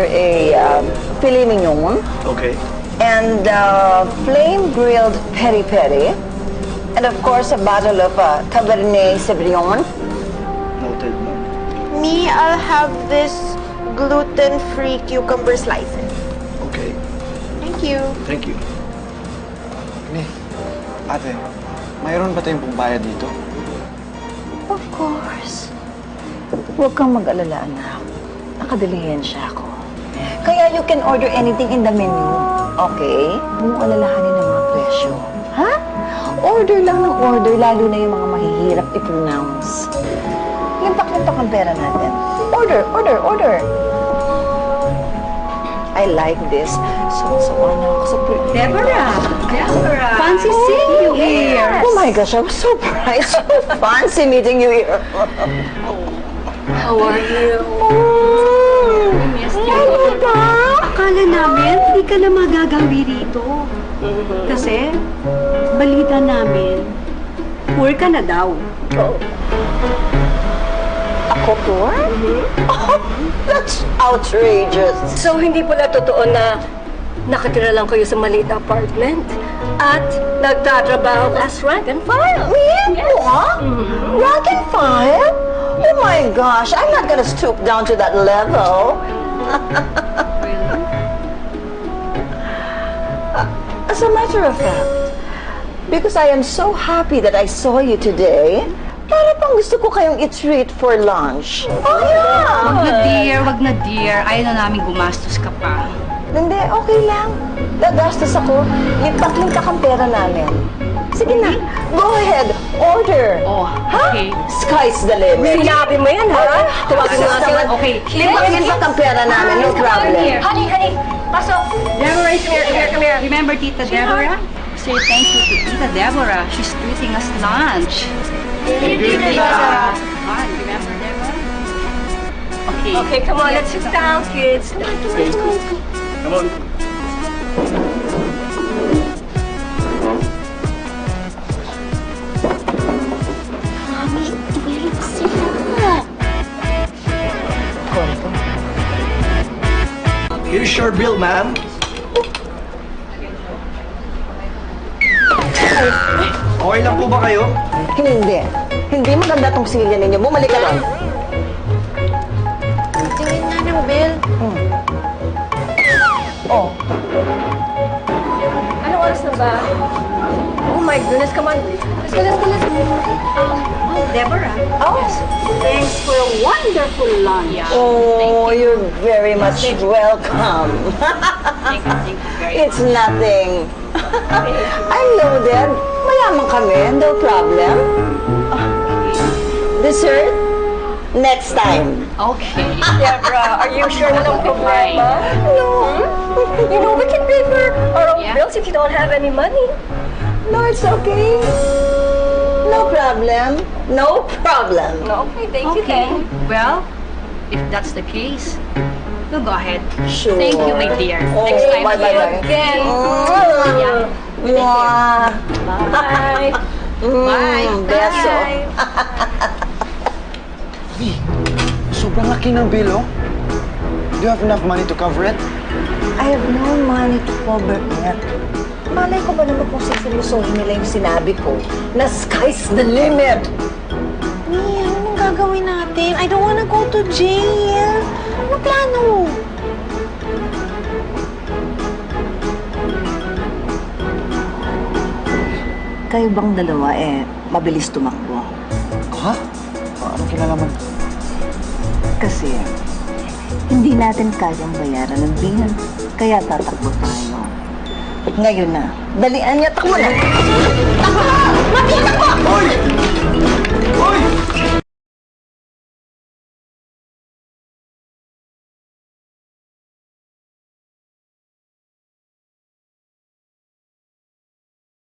a filet mignon Okay. and flame grilled peri peri, and of course a bottle of Cabernet Sauvignon. Noted, ma'am. Me, I'll have this gluten-free cucumber slices. Okay. Thank you. Thank you. Ni, ate, mayroon ba tayong pambayad dito? Of course. Huwag kang mag-alala, anak. Nakadilihensya ako. Kaya you can order anything in the menu. Okay? Huwag mo alalahanin ang mga presyo. Ha? Order lang ng order, lalo na yung mga mahihirap i-pronounce. Limpak-limpak ang pera natin. Order, order, order. I like this. So, ano ako sa... Deborah! Fancy seeing you here! Oh my gosh, I was so surprised. So fancy meeting you here. How are you? Hello, Doc. Akala namin hindi ka na magagawi rito. Kasi, balita namin, poor ka na daw. Ako poor? Oh, that's outrageous. So, hindi pala totoo na nakatira lang kayo sa maliit na apartment at nagtatrabaho as rank and file. Me? What? Rank and file? Oh my gosh, I'm not gonna stoop down to that level. As a matter of fact, because I am so happy that I saw you today, para pang gusto ko kayong i-treat for lunch. Oh, yeah! Wag na dear. Ayaw na namin gumastos ka pa. Hindi, okay lang. Gagastos ako. Limpak-limpak ang pera namin. Sige na, go ahead, order. Oh, okay. Sky's the limit. Sinabi mo yan, ha? Tawagin mo nga sila. Okay. Limpak-limpak ang pera namin, no problem. Honey, pasok. Deborah is Come here, come here. Remember Tita Deborah? Say thank you to Tita Deborah. She's treating us lunch. Thank you, Tita. Fun. Remember Deborah? Okay. Okay, come on, let's sit down, kids. Come on. Here's your bill, ma'am. Okay lang po ba kayo? Hindi. Hindi maganda tong silya ninyo. Bumalik ka lang. Tingin nga ng bill. Oh, Anong oras na ba? Oh my goodness, come on. Let's go, let's go, let's go. Deborah. oh. Thanks for a wonderful lunch. Oh, you're very much welcome. Thank you very It's nothing. I'm loaded. Mayaman kami. No problem. Dessert? Next time. Okay. Deborah, are you sure walang problema? No. You know, we can pay for our own Yeah. bills if you don't have any money. No, it's okay. No problem. No problem. Okay, thank you Okay. then. Well, if that's the case, we'll go ahead. Sure. Thank you, my dear. Oh, Next time. bye-bye. Again. Yeah. Mwah. Bye. Bye. Beso. Ni, sobrang laki ng bill, oh. Do you have enough money to cover it? I have no money to cover it. Malay ko ba naman kung siseryosohin nila yung sinabi ko na sky's the limit? Mi, anong gagawin natin? I don't wanna go to jail. Ano plano? Kayo bang dalawa mabilis tumakbo? Ha? Anong kinalaman? Kasi hindi natin kayang bayaran ng bill. Kaya tatakbo tayo. Ngayon na. Dalian niya, takbo na! Takbo! Mati, takbo! Hoy! Hoy!